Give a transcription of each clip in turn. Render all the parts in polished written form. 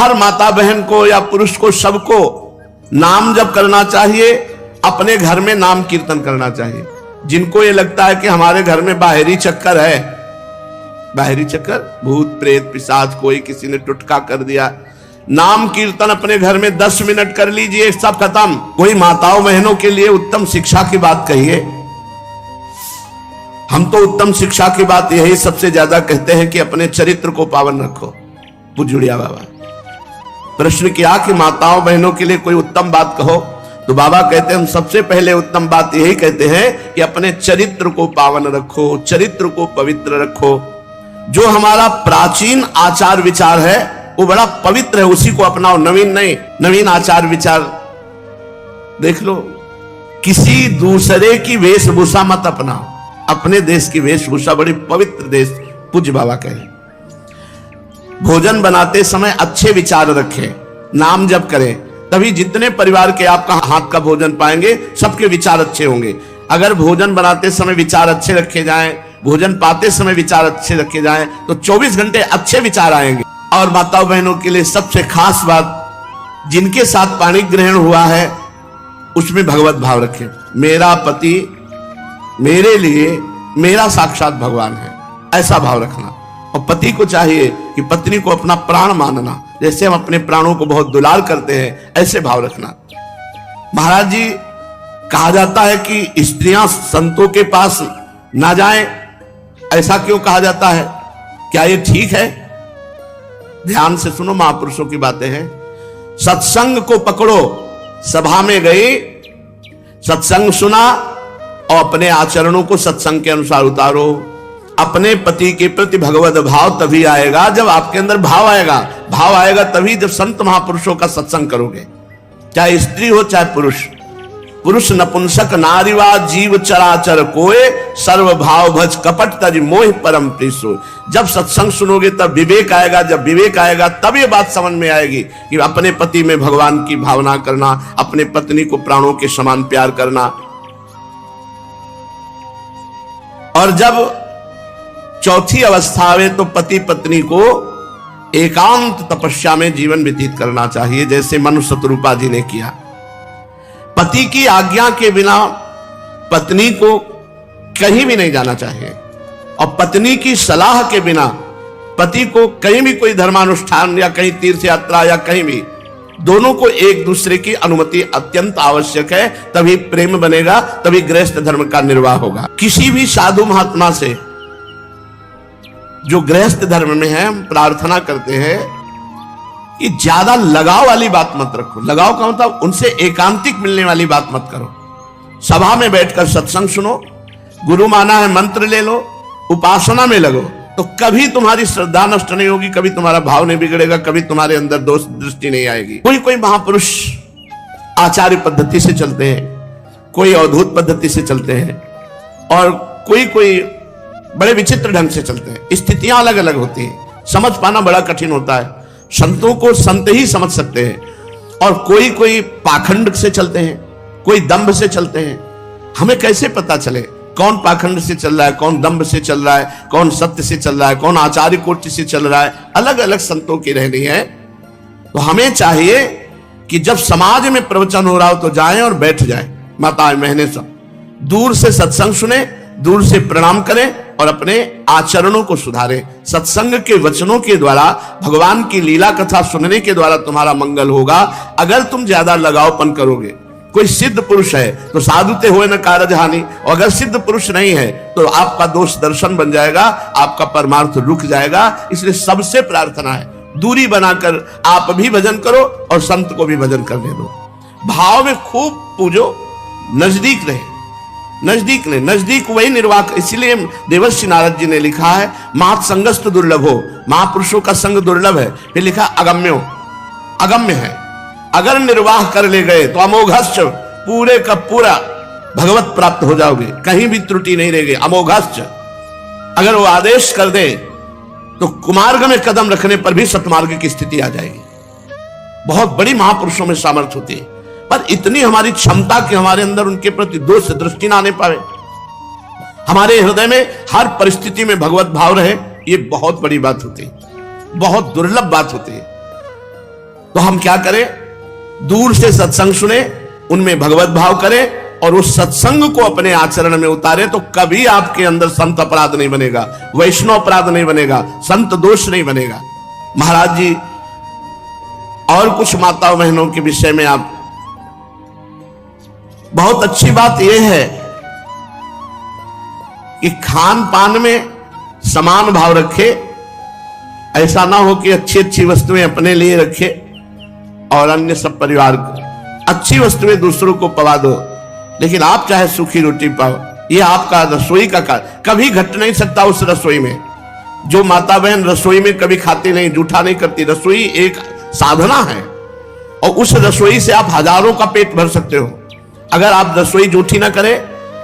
हर माता बहन को या पुरुष को सबको नाम जप करना चाहिए, अपने घर में नाम कीर्तन करना चाहिए। जिनको ये लगता है कि हमारे घर में बाहरी चक्कर है, बाहरी चक्कर, भूत प्रेत पिशाच, कोई किसी ने टुटका कर दिया, नाम कीर्तन अपने घर में 10 मिनट कर लीजिए, सब खत्म। कोई माताओं बहनों के लिए उत्तम शिक्षा की बात कहिए। हम तो उत्तम शिक्षा की बात यही सबसे ज्यादा कहते हैं कि अपने चरित्र को पावन रखो। पूज्य बाबा प्रश्न किया कि माताओं बहनों के लिए कोई उत्तम बात कहो, तो बाबा कहते हैं हम सबसे पहले उत्तम बात यही कहते हैं कि अपने चरित्र को पावन रखो, चरित्र को पवित्र रखो। जो हमारा प्राचीन आचार विचार है वो बड़ा पवित्र है, उसी को अपनाओ, नवीन नहीं। नवीन आचार विचार देख लो, किसी दूसरे की वेशभूषा मत अपनाओ, अपने देश की वेशभूषा बड़ी पवित्र देश। पूज्य बाबा कहे भोजन बनाते समय अच्छे विचार रखें, नाम जप करें, तभी जितने परिवार के आपका हाथ का भोजन पाएंगे सबके विचार अच्छे होंगे। अगर भोजन बनाते समय विचार अच्छे रखे जाएं, भोजन पाते समय विचार अच्छे रखे जाएं, तो 24 घंटे अच्छे विचार आएंगे। और माताओं बहनों के लिए सबसे खास बात, जिनके साथ पाणी ग्रहण हुआ है उसमें भगवत भाव रखें। मेरा पति मेरे लिए मेरा साक्षात भगवान है, ऐसा भाव रखना। और पति को चाहिए कि पत्नी को अपना प्राण मानना, जैसे हम अपने प्राणों को बहुत दुलार करते हैं ऐसे भाव रखना। महाराज जी, कहा जाता है कि स्त्रियां संतों के पास ना जाएं, ऐसा क्यों कहा जाता है? क्या ये ठीक है? ध्यान से सुनो, महापुरुषों की बातें हैं। सत्संग को पकड़ो, सभा में गई, सत्संग सुना और अपने आचरणों को सत्संग के अनुसार उतारो। अपने पति के प्रति भगवत भाव तभी आएगा जब आपके अंदर भाव आएगा। भाव आएगा तभी जब संत महापुरुषों का सत्संग करोगे, चाहे स्त्री हो चाहे पुरुष। पुरुष नपुंसक नारीवा जीव चराचर कोय, सर्व भाव भज कपट तज मोह परम प्रीसो। जब सत्संग सुनोगे तब विवेक आएगा, जब विवेक आएगा तब ये बात समझ में आएगी कि अपने पति में भगवान की भावना करना, अपने पत्नी को प्राणों के समान प्यार करना। और जब चौथी अवस्था आवे तो पति पत्नी को एकांत तपस्या में जीवन व्यतीत करना चाहिए, जैसे मनु शतरूपा जी ने किया। पति की आज्ञा के बिना पत्नी को कहीं भी नहीं जाना चाहिए, और पत्नी की सलाह के बिना पति को कहीं भी कोई धर्मानुष्ठान या कहीं तीर्थ यात्रा या कहीं भी, दोनों को एक दूसरे की अनुमति अत्यंत आवश्यक है, तभी प्रेम बनेगा, तभी गृहस्थ धर्म का निर्वाह होगा। किसी भी साधु महात्मा से जो गृहस्थ धर्म में है, हम प्रार्थना करते हैं कि ज्यादा लगाव वाली बात मत रखो। लगाव का मतलब उनसे एकांतिक मिलने वाली बात मत करो। सभा में बैठकर सत्संग सुनो, गुरु माना है मंत्र ले लो, उपासना में लगो, तो कभी तुम्हारी श्रद्धा नष्ट नहीं होगी, कभी तुम्हारा भाव नहीं बिगड़ेगा, कभी तुम्हारे अंदर दोष दृष्टि नहीं आएगी। कोई कोई महापुरुष आचार्य पद्धति से चलते हैं, कोई अवधूत पद्धति से चलते हैं, और कोई कोई बड़े विचित्र ढंग से चलते हैं। स्थितियां अलग अलग होती हैं, समझ पाना बड़ा कठिन होता है। संतों को संत ही समझ सकते हैं, और कोई कोई पाखंड से चलते हैं, कोई दंभ से चलते हैं। हमें कैसे पता चले कौन पाखंड से चल रहा है, कौन दंभ से चल रहा है, कौन सत्य से चल रहा है, कौन आचार्य कोटि से चल रहा है? अलग अलग संतों की रहनी है। तो हमें चाहिए कि जब समाज में प्रवचन हो रहा हो तो जाएं और बैठ जाएं, माताएं बहनें सब दूर से सत्संग सुने, दूर से प्रणाम करें और अपने आचरणों को सुधारें। सत्संग के वचनों के द्वारा, भगवान की लीला कथा सुनने के द्वारा तुम्हारा मंगल होगा। अगर तुम ज्यादा लगावपन करोगे, कोई सिद्ध पुरुष है तो साधुते हुए न कारज हानि, और अगर सिद्ध पुरुष नहीं है तो आपका दोष दर्शन बन जाएगा, आपका परमार्थ रुक जाएगा। इसलिए सबसे प्रार्थना है, दूरी बनाकर आप भी भजन करो और संत को भी भजन करने दो। भाव में खूब पूजो, नजदीक रहे, नजदीक ले, नजदीक वही निर्वाह। इसलिए देवर्षि नारद जी ने लिखा है, मात संगस्त दुर्लभो, महापुरुषों का संग दुर्लभ है। फिर लिखा अगम्यो, अगम्य है। अगर निर्वाह कर ले गए तो अमोघश्च, पूरे का पूरा भगवत प्राप्त हो जाओगे, कहीं भी त्रुटि नहीं रहेगी। अमोघश्च, अगर वो आदेश कर दे तो कुमार्ग में कदम रखने पर भी सतमार्ग की स्थिति आ जाएगी। बहुत बड़ी महापुरुषों में सामर्थ्य होती है, पर इतनी हमारी क्षमता कि हमारे अंदर उनके प्रति दोष दृष्टि ना आने पावे, हमारे हृदय में हर परिस्थिति में भगवत भाव रहे, ये बहुत बड़ी बात होती है, बहुत दुर्लभ बात होती है। तो हम क्या करें, दूर से सत्संग सुने, उनमें भगवत भाव करें और उस सत्संग को अपने आचरण में उतारे, तो कभी आपके अंदर संत अपराध नहीं बनेगा, वैष्णव अपराध नहीं बनेगा, संत दोष नहीं बनेगा। महाराज जी और कुछ माताओं बहनों के विषय में आप, बहुत अच्छी बात यह है कि खान पान में समान भाव रखे। ऐसा ना हो कि अच्छी अच्छी वस्तुएं अपने लिए रखे और अन्य सब परिवार को। अच्छी वस्तुएं दूसरों को पवा दो, लेकिन आप चाहे सूखी रोटी पाओ, यह आपका रसोई का कार्य कभी घट नहीं सकता। उस रसोई में जो माता बहन रसोई में कभी खाती नहीं, जूठा नहीं करती, रसोई एक साधना है और उस रसोई से आप हजारों का पेट भर सकते हो। अगर आप रसोई जूठी ना करें,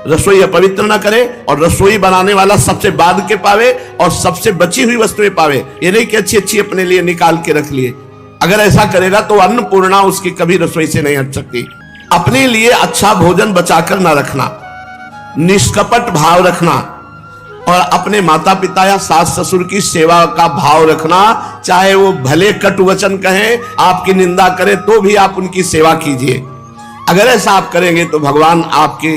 रसोई अपवित्र ना करे और रसोई बनाने वाला सबसे बाद के पावे और सबसे बची हुई वस्तुएं पावे, ये नहीं कि अच्छी अच्छी अपने लिए निकाल के रख लिए। अगर ऐसा करेगा तो अन्नपूर्णा उसकी कभी रसोई से नहीं हट सकती। अपने लिए अच्छा भोजन बचाकर ना रखना, निष्कपट भाव रखना और अपने माता पिता या सास ससुर की सेवा का भाव रखना। चाहे वो भले कटु वचन कहें, आपकी निंदा करें, तो भी आप उनकी सेवा कीजिए। अगर ऐसा आप करेंगे तो भगवान आपकी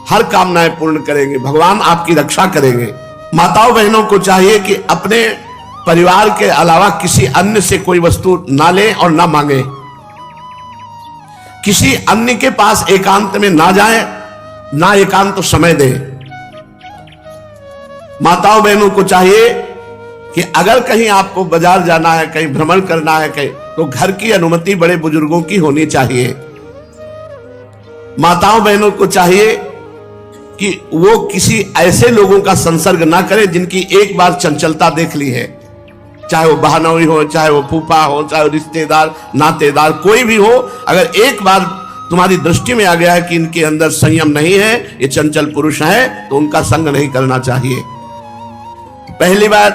हर कामनाएं पूर्ण करेंगे, भगवान आपकी रक्षा करेंगे। माताओं बहनों को चाहिए कि अपने परिवार के अलावा किसी अन्य से कोई वस्तु ना ले और ना मांगे, किसी अन्य के पास एकांत में ना जाए, ना एकांत समय दे। माताओं बहनों को चाहिए कि अगर कहीं आपको बाजार जाना है, कहीं भ्रमण करना है कहीं, तो घर की अनुमति बड़े बुजुर्गों की होनी चाहिए। माताओं बहनों को चाहिए कि वो किसी ऐसे लोगों का संसर्ग ना करे जिनकी एक बार चंचलता देख ली है, चाहे वो बहनोई हो, चाहे वो फूफा हो, चाहे वो रिश्तेदार नातेदार कोई भी हो। अगर एक बार तुम्हारी दृष्टि में आ गया है कि इनके अंदर संयम नहीं है, ये चंचल पुरुष है, तो उनका संग नहीं करना चाहिए। पहली बात,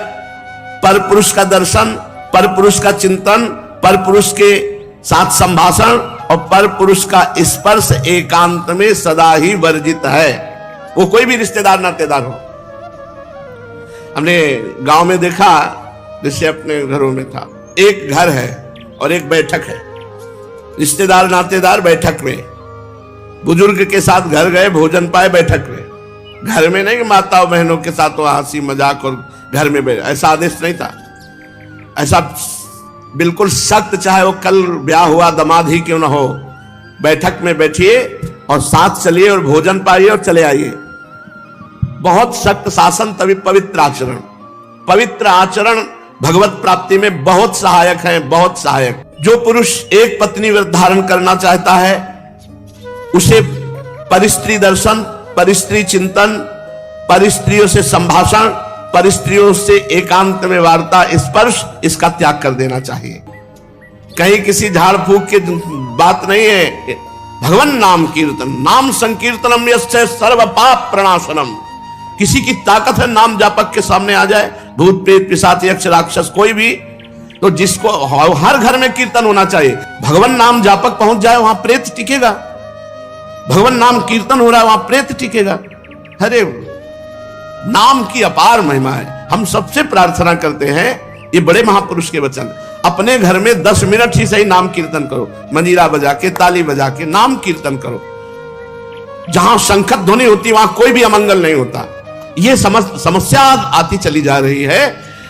पर पुरुष का दर्शन, पर पुरुष का चिंतन, पर पुरुष के साथ संभाषण और पर पुरुष का स्पर्श एकांत में सदा ही वर्जित है, वो कोई भी रिश्तेदार नातेदार हो। हमने गांव में देखा, जैसे अपने घरों में था, एक घर है और एक बैठक है, रिश्तेदार नातेदार बैठक में, बुजुर्ग के साथ घर गए, भोजन पाए बैठक में, घर में नहीं माताओं बहनों के साथ वो हंसी मजाक और घर में बैठ, ऐसा आदेश नहीं था। ऐसा बिल्कुल सख्त, चाहे वो कल ब्याह हुआ दामाद ही क्यों ना हो, बैठक में बैठिए और साथ चलिए और भोजन पाइए और चले आइए। बहुत सख्त शासन, तभी पवित्र आचरण। पवित्र आचरण भगवत प्राप्ति में बहुत सहायक है, बहुत सहायक। जो पुरुष एक पत्नी व्रत धारण करना चाहता है, उसे परिस्त्री दर्शन, परिस्त्री चिंतन, परिस्त्रियों से संभाषण, परिस्त्रियों से एकांत में वार्ता, स्पर्श, इसका त्याग कर देना चाहिए। कहीं किसी झाड़ फूक की बात नहीं है। भगवान नाम कीर्तन, नाम संकीर्तनम यस्य सर्व पाप प्रणाशनम। किसी की ताकत है नाम जापक के सामने आ जाए, भूत प्रेत पिशाच यक्ष राक्षस कोई भी, तो जिसको हर घर में कीर्तन होना चाहिए। भगवान नाम जापक पहुंच जाए, वहां प्रेत टिकेगा। भगवान नाम कीर्तन हो रहा है, वहां प्रेत टिकेगा। अरे नाम की अपार महिमा है। हम सबसे प्रार्थना करते हैं, ये बड़े महापुरुष के वचन, अपने घर में 10 मिनट ही सही नाम कीर्तन करो, मंजीरा बजा के, ताली बजा के नाम कीर्तन करो। जहां शंखत ध्वनि होती वहां कोई भी अमंगल नहीं होता। ये समस्या आती चली जा रही है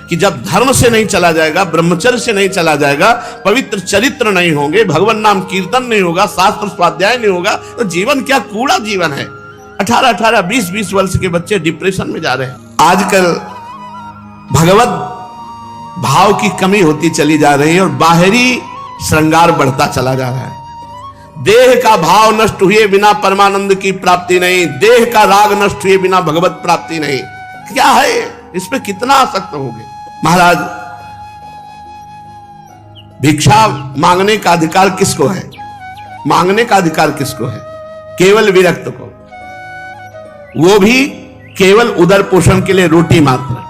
कि जब धर्म से नहीं चला जाएगा, ब्रह्मचर्य से नहीं चला जाएगा, पवित्र चरित्र नहीं होंगे, भगवान नाम कीर्तन नहीं होगा, शास्त्र स्वाध्याय नहीं होगा, तो जीवन क्या कूड़ा जीवन है। 18-18, 20-20 वर्ष के बच्चे डिप्रेशन में जा रहे हैं। आजकल भगवत भाव की कमी होती चली जा रही है और बाहरी श्रृंगार बढ़ता चला जा रहा है। देह का भाव नष्ट हुए बिना परमानंद की प्राप्ति नहीं, देह का राग नष्ट हुए बिना भगवत प्राप्ति नहीं। क्या है इस पे कितना आसक्त होंगे। महाराज, भिक्षा मांगने का अधिकार किसको है? मांगने का अधिकार किसको है? केवल विरक्त को, वो भी केवल उदर पोषण के लिए रोटी मात्र।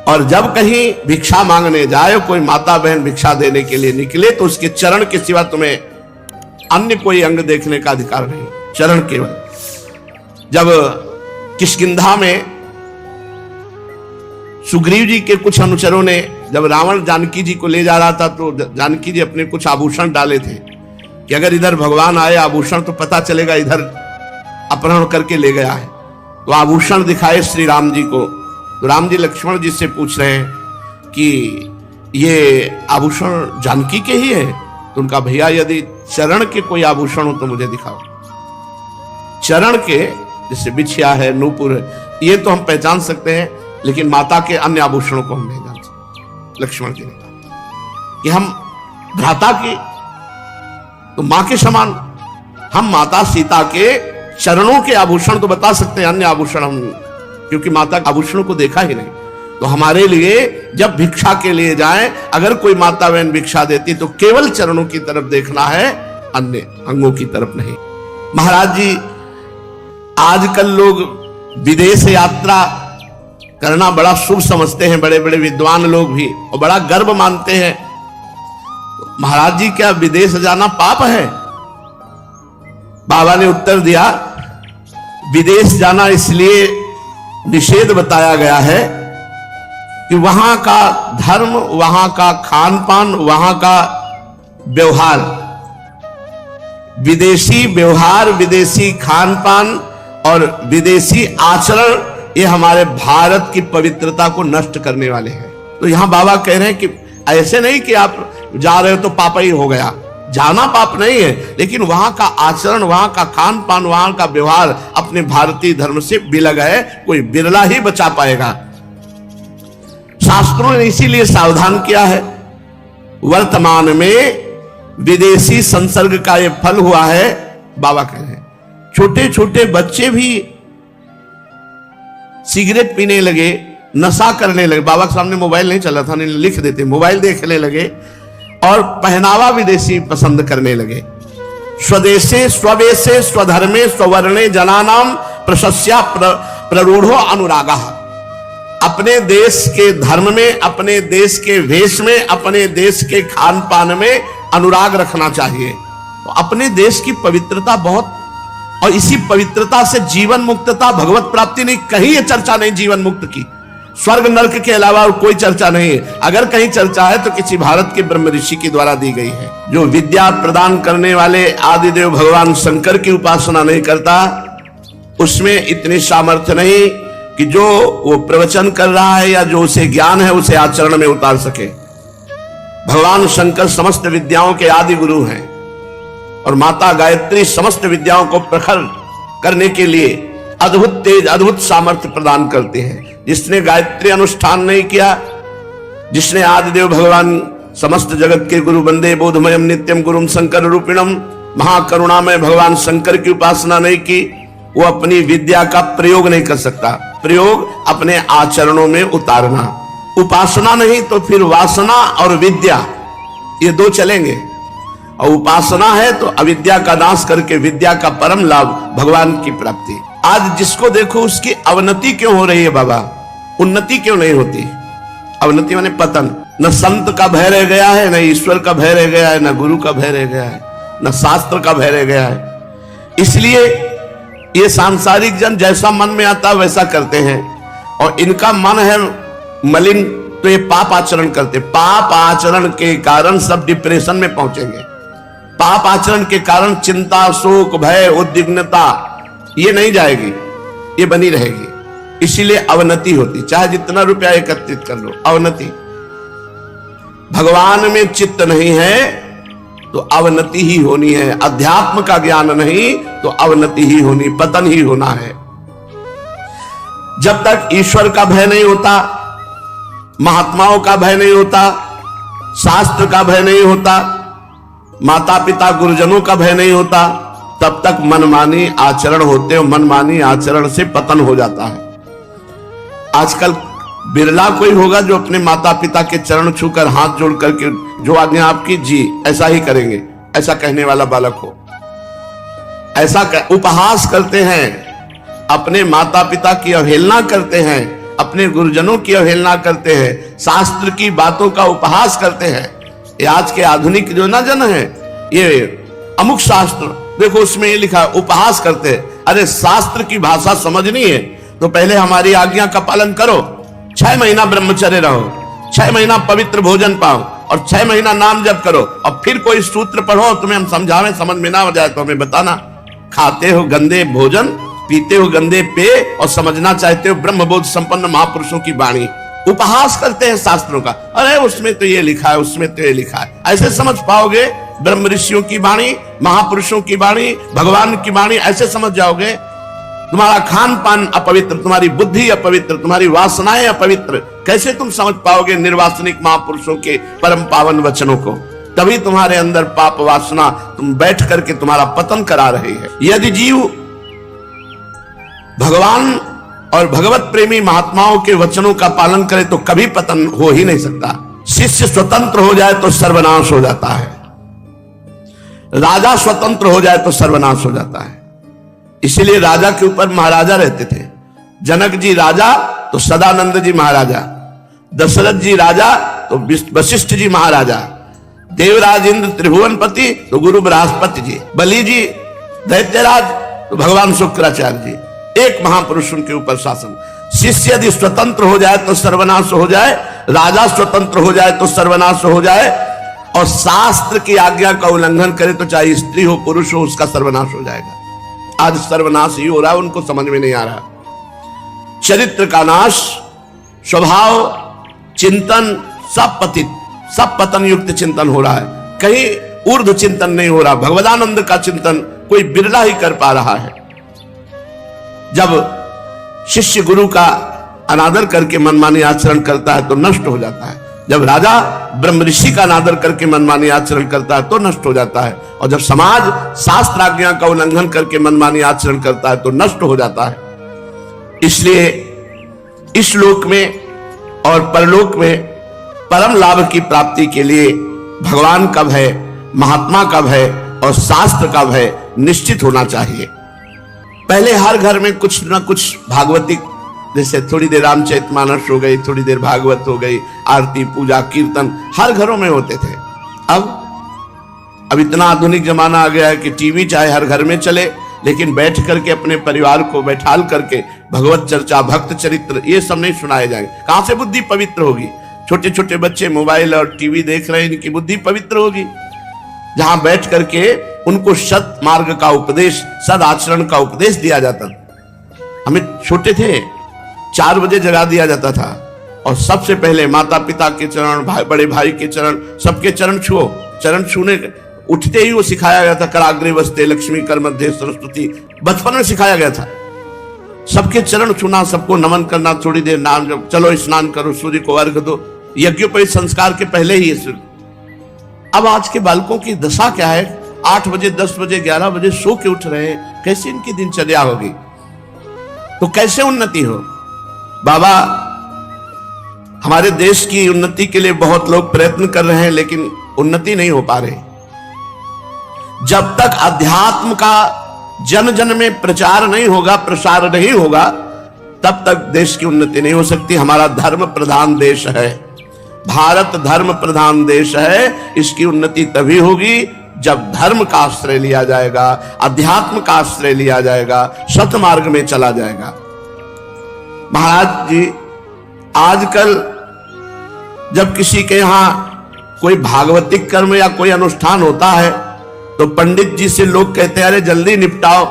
और जब कहीं भिक्षा मांगने जाए, कोई माता बहन भिक्षा देने के लिए निकले, तो उसके चरण के सिवा तुम्हें अन्य कोई अंग देखने का अधिकार नहीं, चरण केवल। जब किष्किंधा में सुग्रीव जी के कुछ अनुचरों ने जब रावण जानकी जी को ले जा रहा था तो जानकी जी अपने कुछ आभूषण डाले थे कि अगर इधर भगवान आए आभूषण तो पता चलेगा इधर अपहरण करके ले गया है। तो आभूषण दिखाए श्री राम जी को, तो राम जी लक्ष्मण जी से पूछ रहे हैं कि ये आभूषण जानकी के ही है? तो उनका भैया यदि चरण के कोई आभूषण हो तो मुझे दिखाओ। चरण के जैसे बिछिया है, नूपुर है, ये तो हम पहचान सकते हैं, लेकिन माता के अन्य आभूषणों को हम नहीं जान सकते। लक्ष्मण जी ने कहा कि हम भ्राता की तो मां के समान, हम माता सीता के चरणों के आभूषण तो बता सकते हैं, अन्य आभूषण हम, क्योंकि माता के आभूषणों को देखा ही नहीं। तो हमारे लिए जब भिक्षा के लिए जाएं, अगर कोई माता बहन भिक्षा देती तो केवल चरणों की तरफ देखना है, अन्य अंगों की तरफ नहीं। महाराज जी, आजकल लोग विदेश यात्रा करना बड़ा शुभ समझते हैं, बड़े बड़े विद्वान लोग भी, और बड़ा गर्व मानते हैं। महाराज जी, क्या विदेश जाना पाप है? बाबा ने उत्तर दिया, विदेश जाना इसलिए निषेध बताया गया है कि वहां का धर्म, वहां का खान पान, वहां का व्यवहार, विदेशी व्यवहार, विदेशी खान पान और विदेशी आचरण, ये हमारे भारत की पवित्रता को नष्ट करने वाले हैं। तो यहां बाबा कह रहे हैं कि ऐसे नहीं कि आप जा रहे हो तो पाप ही हो गया, जाना पाप नहीं है, लेकिन वहां का आचरण, वहां का खान पान, वहां का व्यवहार अपने भारतीय धर्म से बिलग है, कोई बिरला ही बचा पाएगा। शास्त्रों ने इसीलिए सावधान किया है। वर्तमान में विदेशी संसर्ग का यह फल हुआ है। बाबा कह रहे हैं छोटे छोटे बच्चे भी सिगरेट पीने लगे, नशा करने लगे। बाबा के सामने मोबाइल नहीं चला था, नहीं लिख देते, मोबाइल देखने लगे और पहनावा विदेशी पसंद करने लगे। स्वदेशे स्ववेशे स्वधर्मे स्ववर्णे जनानाम प्रशस्या प्ररूढ़ो अनुरागा। अपने देश के धर्म में, अपने देश के वेश में, अपने देश के खान पान में अनुराग रखना चाहिए। तो अपने देश की पवित्रता बहुत, और इसी पवित्रता से जीवन मुक्तता, भगवत प्राप्ति नहीं, कहीं ये चर्चा नहीं जीवन मुक्त की। स्वर्ग नरक के अलावा और कोई चर्चा नहीं है। अगर कहीं चर्चा है तो किसी भारत के ब्रह्म ऋषि के द्वारा दी गई है। जो विद्या प्रदान करने वाले आदिदेव भगवान शंकर की उपासना नहीं करता, उसमें इतनी सामर्थ्य नहीं कि जो वो प्रवचन कर रहा है या जो उसे ज्ञान है उसे आचरण में उतार सके। भगवान शंकर समस्त विद्याओं के आदि गुरु हैं और माता गायत्री समस्त विद्याओं को प्रखर करने के लिए अद्भुत तेज, अद्भुत सामर्थ्य प्रदान करते हैं। जिसने गायत्री अनुष्ठान नहीं किया, जिसने आदिदेव भगवान समस्त जगत के गुरु वंदे बोधमयम नित्यम गुरुम शंकर रूपिणम, महाकरुणामय भगवान शंकर की उपासना नहीं की, वो अपनी विद्या का प्रयोग नहीं कर सकता। प्रयोग अपने आचरणों में उतारना। उपासना नहीं तो फिर वासना और विद्या, ये दो चलेंगे। और उपासना है तो अविद्या का नाश करके विद्या का परम लाभ, भगवान की प्राप्ति। आज जिसको देखो उसकी अवनति क्यों हो रही है बाबा? उन्नति क्यों नहीं होती? अवनति माने पतन। न संत का भय रह गया है, न ईश्वर का भय रह गया है, न गुरु का भय रह गया है, न शास्त्र का भय रह गया है। इसलिए ये सांसारिक जन जैसा मन में आता वैसा करते हैं, और इनका मन है मलिन, तो ये पाप आचरण करते। पाप आचरण के कारण सब डिप्रेशन में पहुंचेंगे। पाप आचरण के कारण चिंता, शोक, भय, उद्विग्नता ये नहीं जाएगी, ये बनी रहेगी। इसीलिए अवनति होती, चाहे जितना रुपया एकत्रित कर लो, अवनति। भगवान में चित्त नहीं है तो अवनति ही होनी है। अध्यात्म का ज्ञान नहीं तो अवनति ही होनी, पतन ही होना है। जब तक ईश्वर का भय नहीं होता, महात्माओं का भय नहीं होता, शास्त्र का भय नहीं होता, माता पिता गुरुजनों का भय नहीं होता, तब तक मनमानी आचरण होते हैं। मनमानी आचरण से पतन हो जाता है। आजकल बिरला कोई होगा जो अपने माता पिता के चरण छूकर हाथ जोड़ करके जो आज्ञा आपकी जी ऐसा ही करेंगे, ऐसा कहने वाला बालक हो। ऐसा उपहास करते हैं, अपने माता पिता की अवहेलना करते हैं, अपने गुरुजनों की अवहेलना करते हैं, शास्त्र की बातों का उपहास करते हैं। ये आज के आधुनिक जो ना जन है, ये अमुक शास्त्र देखो उसमें ये लिखा है, उपहास करते हैं। अरे शास्त्र की भाषा समझनी है तो पहले हमारी आज्ञा का पालन करो। 6 महीना ब्रह्मचर्य रहो, 6 महीना पवित्र भोजन पाओ और 6 महीना नाम जप करो, और फिर कोई सूत्र पढ़ो, तुम्हें हम समझावें, समझ में ना आ जाए तो हमें बताना। खाते हो गंदे भोजन, पीते हो गंदे पेय और समझना चाहते हो ब्रह्मबोध संपन्न महापुरुषों की वाणी। उपहास करते हैं शास्त्रों का, अरे उसमें तो ये लिखा है, उसमें तो ये लिखा है। ऐसे समझ पाओगे ब्रह्म ऋषियों की वाणी, महापुरुषों की वाणी, भगवान की वाणी, ऐसे समझ जाओगे। तुम्हारा खान पान अपवित्र, तुम्हारी बुद्धि अपवित्र, तुम्हारी वासनाएं अपवित्र, कैसे तुम समझ पाओगे निर्वासनिक महापुरुषों के परम पावन वचनों को? तभी तुम्हारे अंदर पाप वासना तुम बैठ करके तुम्हारा पतन करा रही है। यदि जीव भगवान और भगवत प्रेमी महात्माओं के वचनों का पालन करे तो कभी पतन हो ही नहीं सकता। शिष्य स्वतंत्र हो जाए तो सर्वनाश हो जाता है, राजा स्वतंत्र हो जाए तो सर्वनाश हो जाता है। इसीलिए राजा के ऊपर महाराजा रहते थे। जनक जी राजा तो सदानंद जी महाराजा, दशरथ जी राजा तो वशिष्ठ जी महाराजा, देवराज इंद्र त्रिभुवनपति तो गुरु बृहस्पति जी, बलि जी दैत्यराज तो भगवान शुक्राचार्य जी। एक महापुरुष उनके ऊपर शासन। शिष्य यदि स्वतंत्र हो जाए तो सर्वनाश हो जाए, राजा स्वतंत्र हो जाए तो सर्वनाश हो जाए, और शास्त्र की आज्ञा का उल्लंघन करे तो चाहे स्त्री हो पुरुष हो, उसका सर्वनाश हो जाएगा। आज सर्वनाश ही हो रहा है, उनको समझ में नहीं आ रहा। चरित्र का नाश, स्वभाव, चिंतन सब पतित, सब पतन युक्त चिंतन हो रहा है, कहीं ऊर्ध्व चिंतन नहीं हो रहा। भगवदानंद का चिंतन कोई बिरला ही कर पा रहा है। जब शिष्य गुरु का अनादर करके मनमानी आचरण करता है तो नष्ट हो जाता है। जब राजा ब्रह्म ऋषि का अनादर करके मनमानी आचरण करता है तो नष्ट हो जाता है, और जब समाज शास्त्र आज्ञा का उल्लंघन करके मनमानी आचरण करता है तो नष्ट हो जाता है। इसलिए इस लोक में और परलोक में परम लाभ की प्राप्ति के लिए भगवान का भय, महात्मा का भय और शास्त्र का भय निश्चित होना चाहिए। पहले हर घर में कुछ ना कुछ भागवतिक, जैसे थोड़ी देर रामचरितमानस हो गई, थोड़ी देर भागवत हो गई, आरती पूजा कीर्तन हर घरों में होते थे। अब इतना आधुनिक जमाना आ गया है कि टीवी चाहे हर घर में चले, लेकिन बैठ करके अपने परिवार को बैठाल करके भगवत चर्चा, भक्त चरित्र ये सब नहीं सुनाए जाएंगे। कहां से बुद्धि पवित्र होगी? छोटे छोटे बच्चे मोबाइल और टीवी देख रहे हैं, इनकी बुद्धि पवित्र होगी? जहां बैठ करके उनको सत मार्ग का उपदेश, सद आचरण का उपदेश दिया जाता था। हमें छोटे थे 4 बजे जगा दिया जाता था, और सबसे पहले माता पिता के चरण, बड़े भाई के चरण, सबके चरण छुओ। चरण छूने उठते ही वो सिखाया गया था, कराग्रे वस्ते लक्ष्मी कर मध्य सरस्वती, बचपन में सिखाया गया था। सबके चरण छूना, सबको नमन करना, थोड़ी देर नाम जब, चलो स्नान करो, सूर्य को अर्घ दो, यज्ञोपवीत संस्कार के पहले ही ये। अब आज के बालकों की दशा क्या है? 8 बजे 10 बजे 11 बजे सो के उठ रहे हैं। कैसे इनकी दिनचर्या होगी? तो कैसे उन्नति हो? बाबा, हमारे देश की उन्नति के लिए बहुत लोग प्रयत्न कर रहे हैं, लेकिन उन्नति नहीं हो पा रही। जब तक अध्यात्म का जन जन में प्रचार नहीं होगा, प्रसार नहीं होगा, तब तक देश की उन्नति नहीं हो सकती। हमारा धर्म प्रधान देश है, भारत धर्म प्रधान देश है। इसकी उन्नति तभी होगी जब धर्म का आश्रय लिया जाएगा, अध्यात्म का आश्रय लिया जाएगा, सत मार्ग में चला जाएगा। महाराज जी, आजकल जब किसी के यहां कोई भागवतिक कर्म या कोई अनुष्ठान होता है तो पंडित जी से लोग कहते हैं, अरे जल्दी निपटाओ।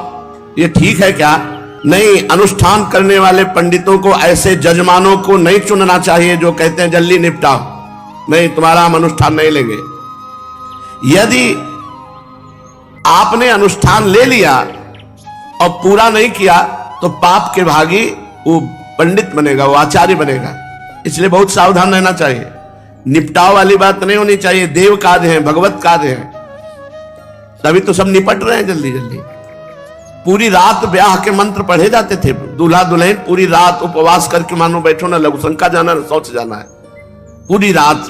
ये ठीक है क्या? नहीं, अनुष्ठान करने वाले पंडितों को, ऐसे जजमानों को नहीं चुनना चाहिए जो कहते हैं जल्दी निपटाओ, नहीं तुम्हारा हम अनुष्ठान नहीं लेंगे। यदि आपने अनुष्ठान ले लिया और पूरा नहीं किया तो पाप के भागी वो पंडित बनेगा, वो आचार्य बनेगा। इसलिए बहुत सावधान रहना चाहिए। निपटाव वाली बात नहीं होनी चाहिए। देव कार्य है, भगवत कार्य है, तभी तो सब निपट रहे हैं जल्दी जल्दी। पूरी रात ब्याह के मंत्र पढ़े जाते थे। दूल्हा दुल्हन पूरी रात उपवास करके मानो बैठो ना, लघु शंका जाना ना, शौच जाना है। पूरी रात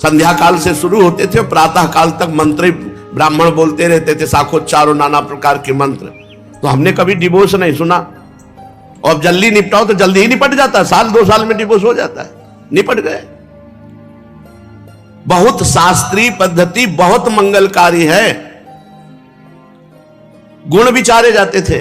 संध्या काल से शुरू होते थे, प्रातः काल तक मंत्र ब्राह्मण बोलते रहते थे, शाखोच्चार और नाना प्रकार के मंत्र। तो हमने कभी डिवोर्स नहीं सुना। और जल्दी निपटाओ तो जल्दी ही निपट जाता है, 1-2 साल में डिवोर्स हो जाता है, निपट गए। बहुत शास्त्रीय पद्धति, बहुत मंगलकारी है। गुण विचारे जाते थे,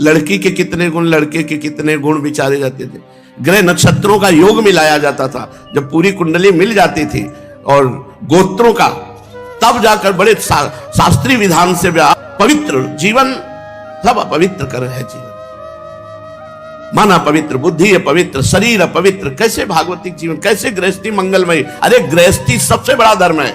लड़की के कितने गुण, लड़के के कितने गुण विचारे जाते थे। ग्रह नक्षत्रों का योग मिलाया जाता था। जब पूरी कुंडली मिल जाती थी और गोत्रों का, तब जाकर बड़े शास्त्रीय विधान से पवित्र जीवन, सब अपवित्र कर है जीवन। मन अपवित्र, बुद्धि अपवित्र, शरीर अपवित्र, कैसे भागवतिक जीवन, कैसे गृहस्थी मंगलमय। अरे गृहस्थी सबसे बड़ा धर्म है।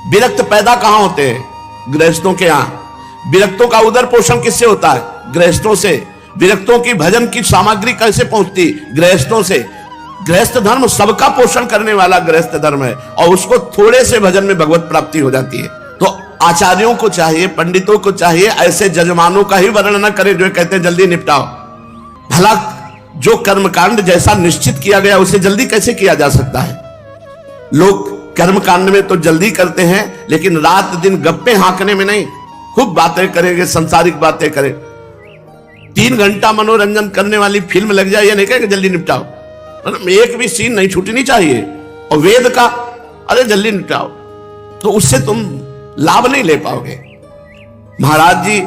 विरक्त पैदा कहां होते हैं? गृहस्थों के यहां। विरक्तों का उदर पोषण किससे होता है? गृहस्थों से। विरक्तों की भजन की सामग्री कैसे पहुंचती? गृहस्थों से। गृहस्थ धर्म सबका पोषण करने वाला गृहस्थ धर्म है, और उसको थोड़े से भजन में भगवत प्राप्ति हो जाती है। तो आचार्यों को चाहिए, पंडितों को चाहिए, ऐसे जजमानों का ही वर्णन न करें जो कहते हैं जल्दी निपटाओ। भला जो कर्मकांड जैसा निश्चित किया गया उसे जल्दी कैसे किया जा सकता है? लोग कर्मकांड में तो जल्दी करते हैं, लेकिन रात दिन गप्पे हाँकने में नहीं। खूब बातें करेंगे, संसारिक बातें करें। 3 घंटा मनोरंजन करने वाली फिल्म लग जाए, ये नहीं कहेंगे जल्दी निपटाओ। एक भी सीन नहीं छूटनी चाहिए। और वेद का, अरे जल्दी निपटाओ, तो उससे तुम लाभ नहीं ले पाओगे। महाराज जी